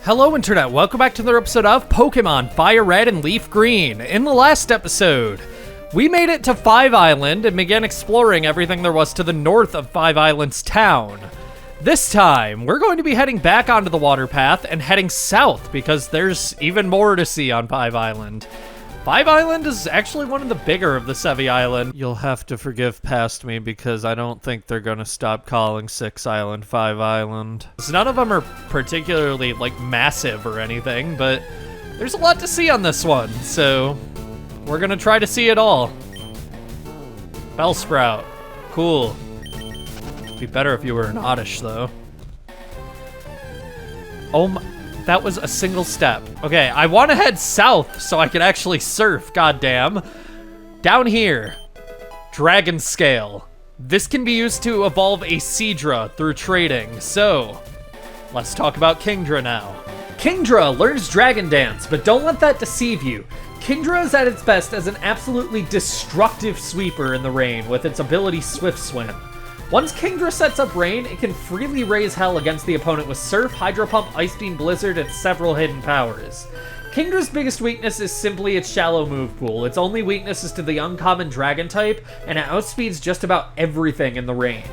Hello Internet, welcome back to another episode of Pokemon FireRed and LeafGreen. In the last episode, we made it to Five Island and began exploring everything there was to the north of Five Island's town. This time, we're going to be heading back onto the water path and heading south because there's even more to see on Five Island. Five Island is actually one of the bigger of the Sevi Island. You'll have to forgive past me because I don't think they're gonna stop calling Six Island Five Island. None of them are particularly, massive or anything, but there's a lot to see on this one, so we're gonna try to see it all. Bellsprout. Cool. Be better if you were an Oddish, though. Oh my... That was a single step. Okay, I want to head south so I can actually surf, goddamn. Down here, Dragon Scale. This can be used to evolve a Seadra through trading. So, let's talk about Kingdra now. Kingdra learns Dragon Dance, but don't let that deceive you. Kingdra is at its best as an absolutely destructive sweeper in the rain with its ability Swift Swim. Once Kingdra sets up rain, it can freely raise hell against the opponent with Surf, Hydro Pump, Ice Beam, Blizzard, and several hidden powers. Kingdra's biggest weakness is simply its shallow move pool. Its only weakness is to the uncommon Dragon type, and it outspeeds just about everything in the rain.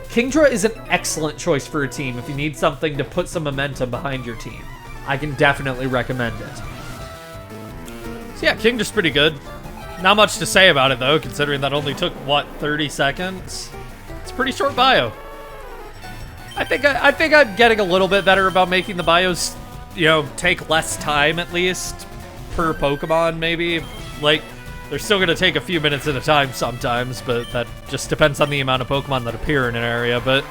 Kingdra is an excellent choice for a team if you need something to put some momentum behind your team. I can definitely recommend it. So yeah, Kingdra's pretty good. Not much to say about it though, considering that only took, what, 30 seconds? It's a pretty short bio. I think I'm getting a little bit better about making the bios, take less time at least per Pokemon, maybe. They're still gonna take a few minutes at a time sometimes, but that just depends on the amount of Pokemon that appear in an area. But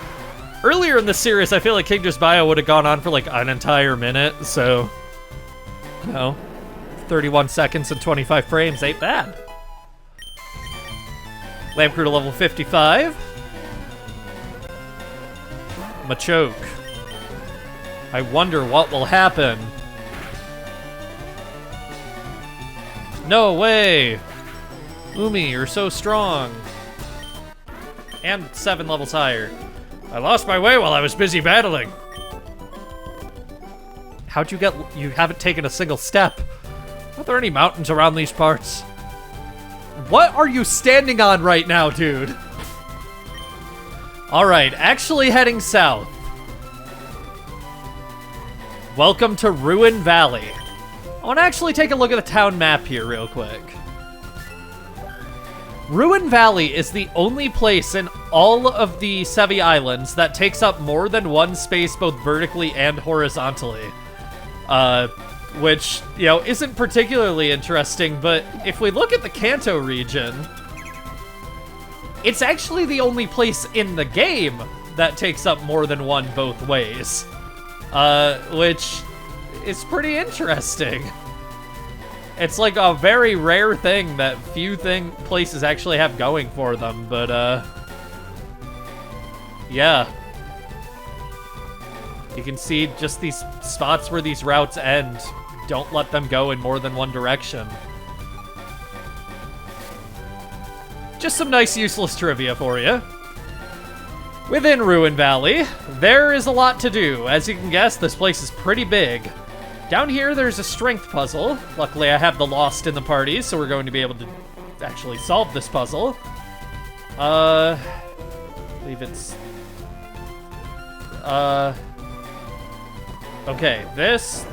earlier in the series, I feel like Kingdra's bio would have gone on for an entire minute, so 31 seconds and 25 frames ain't bad. Lamprew to level 55. Machoke. I wonder what will happen. No way! Umi, you're so strong. And 7 levels higher. I lost my way while I was busy battling. How'd you you haven't taken a single step? Are there any mountains around these parts? What are you standing on right now, dude? Alright, actually heading south. Welcome to Ruin Valley. I want to actually take a look at the town map here real quick. Ruin Valley is the only place in all of the Sevi Islands that takes up more than one space both vertically and horizontally. Which, isn't particularly interesting, but if we look at the Kanto region, it's actually the only place in the game that takes up more than one both ways. Which is pretty interesting. It's a very rare thing that few places actually have going for them, but yeah. You can see just these spots where these routes end. Don't let them go in more than one direction. Just some nice useless trivia for you. Within Ruin Valley, there is a lot to do. As you can guess, this place is pretty big. Down here, there's a strength puzzle. Luckily, I have the Lost in the party, so we're going to be able to actually solve this puzzle. I believe it's... Okay, this,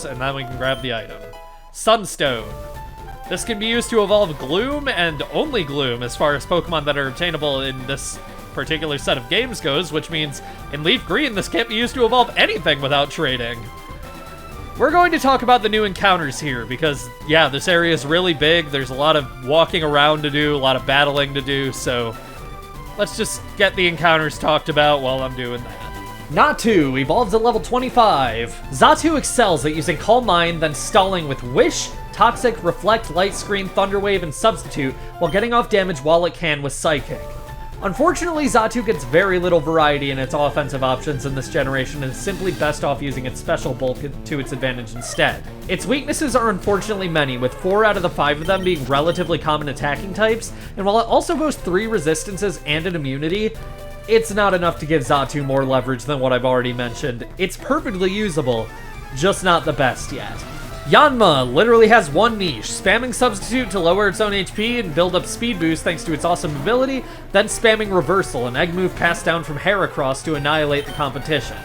and then we can grab the item. Sunstone. This can be used to evolve Gloom and only Gloom as far as Pokemon that are obtainable in this particular set of games goes, which means in LeafGreen, this can't be used to evolve anything without trading. We're going to talk about the new encounters here because, yeah, this area is really big. There's a lot of walking around to do, a lot of battling to do, so let's just get the encounters talked about while I'm doing that. Natu evolves at level 25. Xatu excels at using Calm Mind, then stalling with Wish, Toxic, Reflect, Light Screen, Thunder Wave, and Substitute, while getting off damage while it can with Psychic. Unfortunately, Xatu gets very little variety in its offensive options in this generation and is simply best off using its Special Bulk to its advantage instead. Its weaknesses are unfortunately many, with 4 out of the 5 of them being relatively common attacking types, and while it also boasts 3 resistances and an immunity, it's not enough to give Xatu more leverage than what I've already mentioned. It's perfectly usable, just not the best yet. Yanma literally has one niche, spamming Substitute to lower its own HP and build up speed boost thanks to its awesome ability, then spamming Reversal, an egg move passed down from Heracross to annihilate the competition.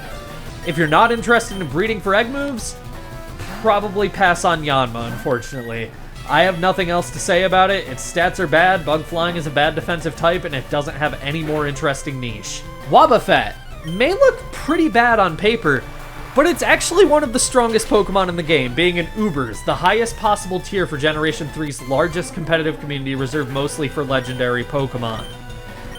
If you're not interested in breeding for egg moves, probably pass on Yanma, unfortunately. I have nothing else to say about it. Its stats are bad, Bug Flying is a bad defensive type, and it doesn't have any more interesting niche. Wobbuffet may look pretty bad on paper, but it's actually one of the strongest Pokemon in the game, being an Ubers, the highest possible tier for Generation 3's largest competitive community reserved mostly for legendary Pokemon.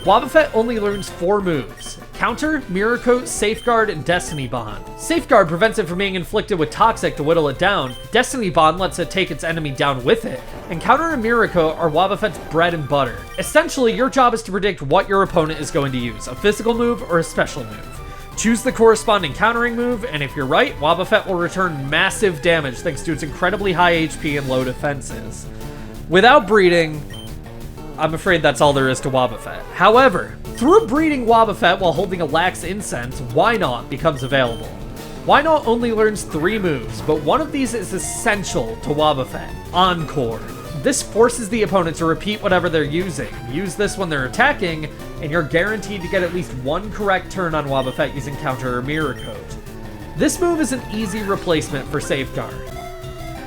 Wobbuffet only learns 4 moves: Counter, Mirror Coat, Safeguard, and Destiny Bond. Safeguard prevents it from being inflicted with Toxic to whittle it down, Destiny Bond lets it take its enemy down with it, and Counter and Mirror Coat are Wobbuffet's bread and butter. Essentially, your job is to predict what your opponent is going to use, a physical move or a special move. Choose the corresponding countering move, and if you're right, Wobbuffet will return massive damage thanks to its incredibly high HP and low defenses. Without breeding, I'm afraid that's all there is to Wobbuffet. However, through breeding Wobbuffet while holding a Lax Incense, Wynaut becomes available. Wynaut only learns 3 moves, but one of these is essential to Wobbuffet: Encore. This forces the opponent to repeat whatever they're using. Use this when they're attacking, and you're guaranteed to get at least one correct turn on Wobbuffet using Counter or Mirror Coat. This move is an easy replacement for Safeguard.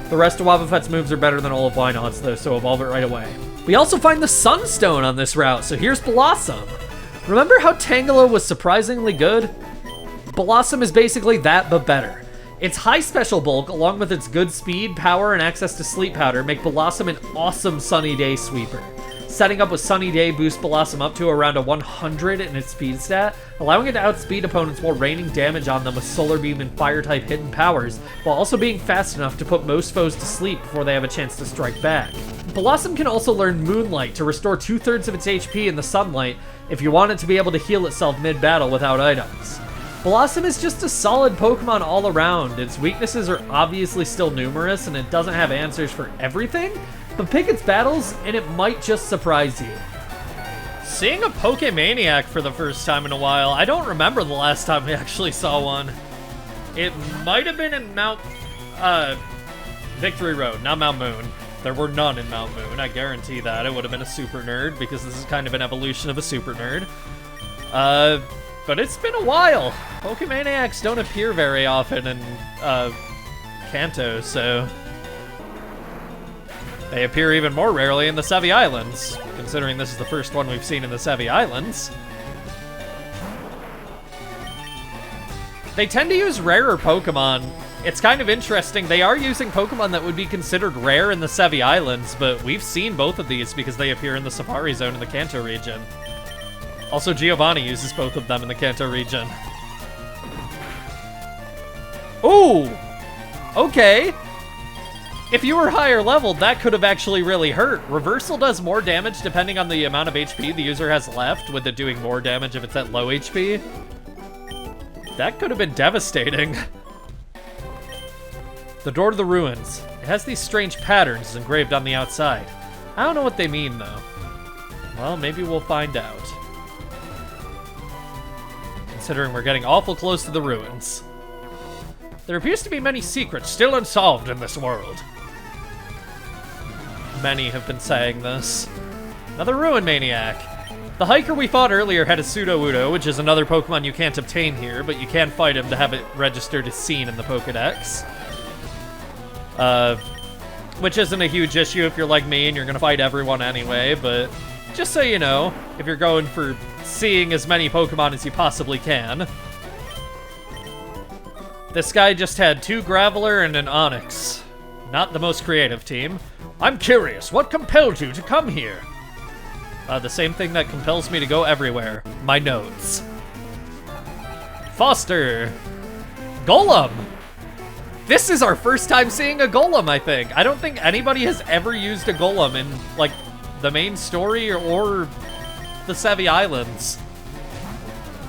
The rest of Wobbuffet's moves are better than all of Wynaut's though, so evolve it right away. We also find the Sunstone on this route, so here's Blossom. Remember how Tangela was surprisingly good? Blossom is basically that, but better. Its high special bulk, along with its good speed, power, and access to Sleep Powder, make Blossom an awesome Sunny Day sweeper. Setting up with Sunny Day boosts Blossom up to around a 100 in its speed stat, allowing it to outspeed opponents while raining damage on them with Solar Beam and Fire-type hidden powers, while also being fast enough to put most foes to sleep before they have a chance to strike back. Blossom can also learn Moonlight to restore 2/3 of its HP in the sunlight if you want it to be able to heal itself mid-battle without items. Blossom is just a solid Pokemon all around. Its weaknesses are obviously still numerous and it doesn't have answers for everything, but pick its battles and it might just surprise you. Seeing a Pokemaniac for the first time in a while, I don't remember the last time we actually saw one. It might have been in Victory Road, not Mount Moon. There were none in Mount Moon, I guarantee that. It would have been a Super Nerd, because this is kind of an evolution of a Super Nerd. But it's been a while. Pokemaniacs don't appear very often in Kanto, so they appear even more rarely in the Sevi Islands, considering this is the first one we've seen in the Sevi Islands. They tend to use rarer Pokemon. It's kind of interesting. They are using Pokemon that would be considered rare in the Sevi Islands, but we've seen both of these because they appear in the Safari Zone in the Kanto region. Also, Giovanni uses both of them in the Kanto region. Ooh! Okay. If you were higher leveled, that could have actually really hurt. Reversal does more damage depending on the amount of HP the user has left, with it doing more damage if it's at low HP. That could have been devastating. The Door to the Ruins. It has these strange patterns engraved on the outside. I don't know what they mean, though. Well, maybe we'll find out. Considering we're getting awful close to the ruins. There appears to be many secrets still unsolved in this world. Many have been saying this. Another Ruin Maniac. The hiker we fought earlier had a Pseudo-Udo, which is another Pokemon you can't obtain here, but you can fight him to have it registered as seen in the Pokedex. Which isn't a huge issue if you're like me and you're gonna fight everyone anyway, but just so you know, if you're going for seeing as many Pokemon as you possibly can. This guy just had 2 Graveler and an Onix. Not the most creative team. I'm curious, what compelled you to come here? The same thing that compels me to go everywhere. My notes. Foster. Golem. This is our first time seeing a Golem, I think. I don't think anybody has ever used a Golem in, like, the main story or the Sevi Islands.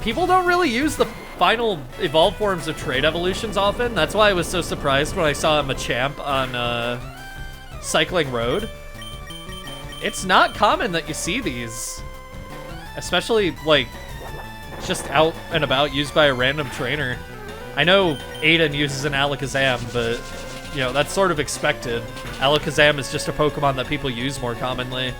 People don't really use the final evolved forms of trait evolutions often. That's why I was so surprised when I saw a Machamp on Cycling Road. It's not common that you see these. Especially, like, It's just out and about, used by a random trainer. I know Aiden uses an Alakazam, but, you know, that's sort of expected. Alakazam is just a Pokemon that people use more commonly.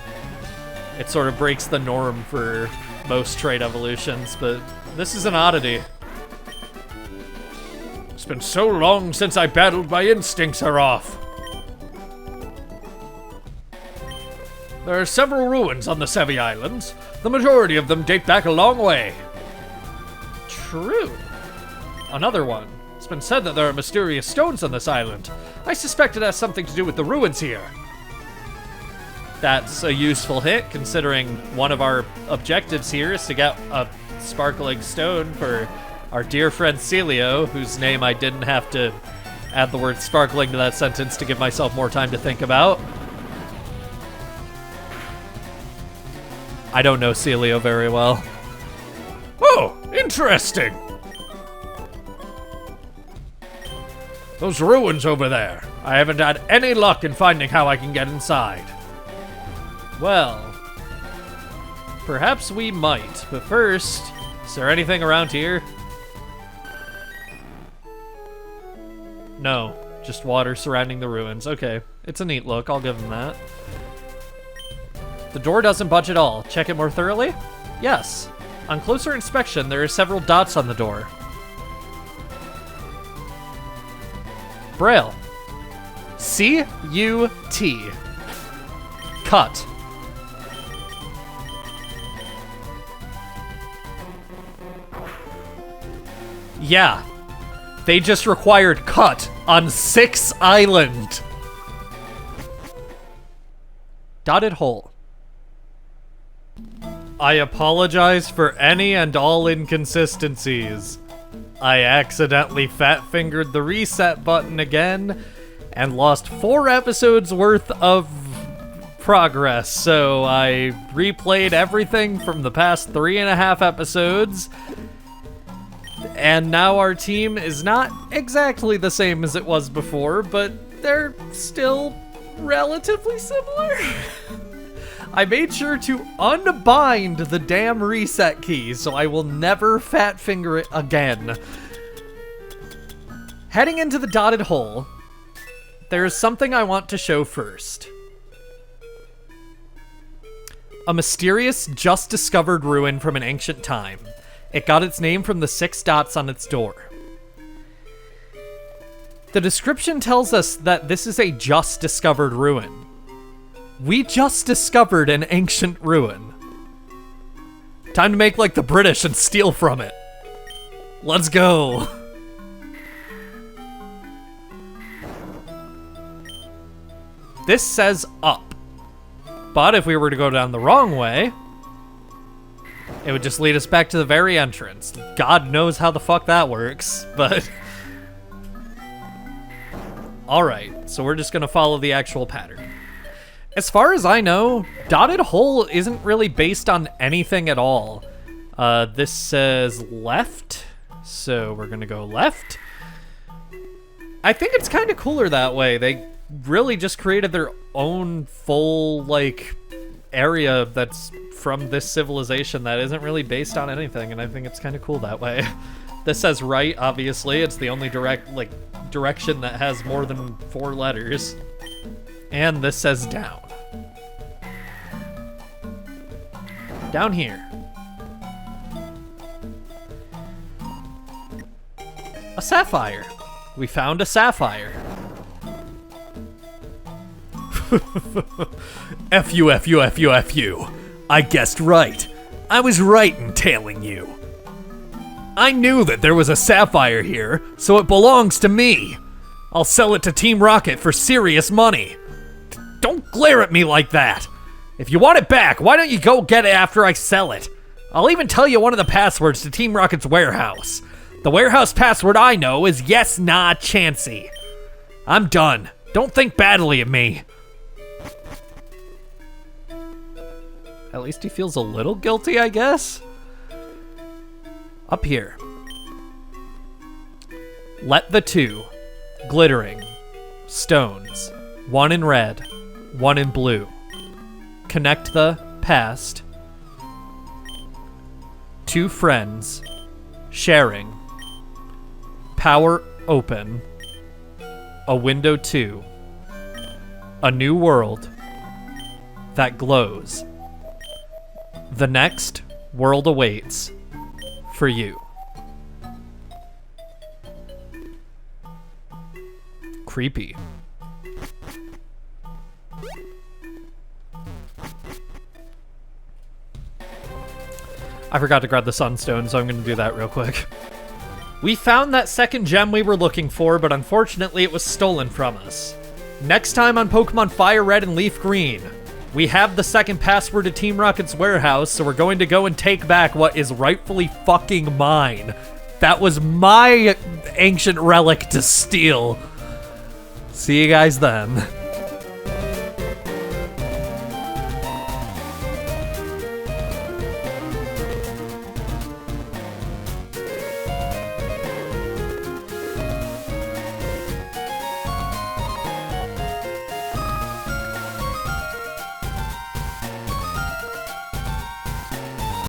It sort of breaks the norm for most trait evolutions, but this is an oddity. It's been so long since I battled, my instincts are off. There are several ruins on the Sevi Islands. The majority of them date back a long way. True. Another one. It's been said that there are mysterious stones on this island. I suspect it has something to do with the ruins here. That's a useful hit, considering one of our objectives here is to get a sparkling stone for our dear friend Celio, whose name I didn't have to add the word sparkling to that sentence to give myself more time to think about. I don't know Celio very well. Oh, interesting. Those ruins over there. I haven't had any luck in finding how I can get inside. Well, perhaps we might, but first, is there anything around here? No, just water surrounding the ruins. Okay, it's a neat look, I'll give them that. The door doesn't budge at all. Check it more thoroughly? Yes. On closer inspection, there are several dots on the door. Braille. C-U-T. Cut. Yeah. They just required cut on 6 Island. Dotted hole. I apologize for any and all inconsistencies. I accidentally fat-fingered the reset button again and lost 4 episodes worth of progress, so I replayed everything from the past 3.5 episodes, and now our team is not exactly the same as it was before, but they're still relatively similar. I made sure to unbind the damn reset key, so I will never fat finger it again. Heading into the dotted hole, there is something I want to show first. A mysterious, just-discovered ruin from an ancient time. It got its name from the 6 dots on its door. The description tells us that this is a just-discovered ruin. We just discovered an ancient ruin. Time to make like the British and steal from it. Let's go. This says up. But if we were to go down the wrong way, it would just lead us back to the very entrance. God knows how the fuck that works, but... Alright, so we're just gonna follow the actual pattern. As far as I know, dotted hole isn't really based on anything at all. This says left, so we're gonna go left. I think it's kind of cooler that way. They really just created their own full, like, area that's from this civilization that isn't really based on anything, and I think it's kind of cool that way. This says right, obviously. It's the only direction that has more than 4 letters. And this says down. Down here. A sapphire. We found a sapphire. F you, F you, F you, F you. I guessed right. I was right in tailing you. I knew that there was a sapphire here, so it belongs to me. I'll sell it to Team Rocket for serious money. Don't glare at me like that. If you want it back, why don't you go get it after I sell it? I'll even tell you one of the passwords to Team Rocket's warehouse. The warehouse password I know is yes, nah, chancy. I'm done. Don't think badly of me. At least he feels a little guilty, I guess. Up here. Let the 2. Glittering. Stones. 1 in red. 1 in blue. Connect the past Two friends. Sharing. Power open. A window to. A new world. That glows. The next world awaits. For you. Creepy. I forgot to grab the sunstone, so I'm gonna do that real quick. We found that second gem we were looking for, but unfortunately it was stolen from us. Next time on Pokemon FireRed and LeafGreen, we have the second password to Team Rocket's warehouse, so we're going to go and take back what is rightfully fucking mine. That was my ancient relic to steal. See you guys then.